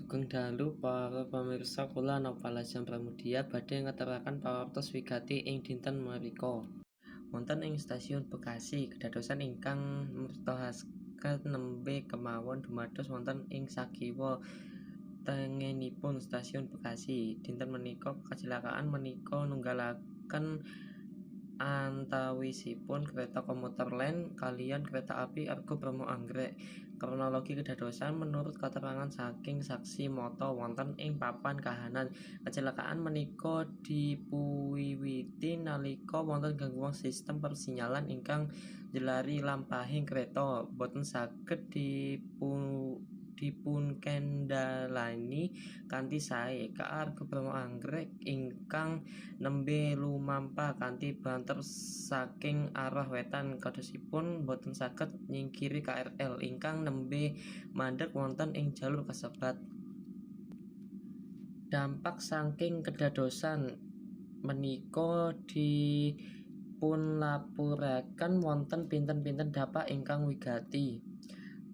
Sugeng dalu para pamirsa, kula Nopal Lajeng Pramudia badhe ngeteraken pawartos wigati ing dinten menika. Wonten ing stasiun Bekasi kedadosan ingkang mertohaken nembe kemawon dumados wonten ing sakiwa tengenipun stasiun Bekasi. Dinten menika kacilakaan menika nunggalaken antawisipun kereta komuter lain kaliyan kereta api Argo Bromo Anggrek. Kronologi kedadosan menurut keterangan saking saksi mata wonten ing papan kahanan, kecelakaan menika dipuwiwiti nalika wonten gangguan sistem persinyalan ingkang njelari lampahing kereta boten saged dipunkendhalani kanthi sae. KA Argo Bromo Anggrek ingkang nembe lumampah kanthi banter saking arah wetan kadosipun boten saged nyingkiri KRL ingkang nembe mandheg wonten ing jalur kasebat. Dampak saking kedadosan menika dipunlapuraken wonten pinten-pinten dampak ingkang wigati.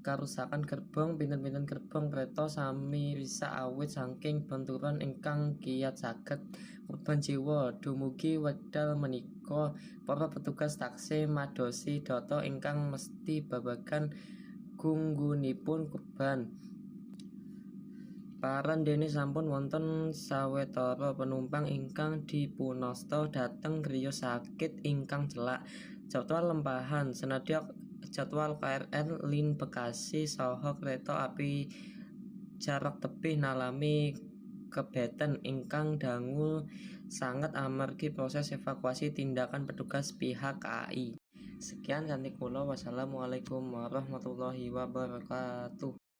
Karusakan gerbong, pinten-pinten gerbong kreta sami risak awit saking benturan ingkang kiyat saged. Korban jiwa dumugi wekdal menika para petugas taksih madosi data ingkang mesti babagan gunggunipun korban. Parandene sampun wonten sawetara penumpang ingkang dipunasta dhateng griya sakit ingkang celak. Jadwal lempahan senadyan jadwal KRL Lin Bekasi saha kereta api jarak tebih nalami kebeten ingkang dangu sanget amargi proses evakuasi tindakan petugas pihak KAI. Sekian saking kula, wassalamualaikum warahmatullahi wabarakatuh.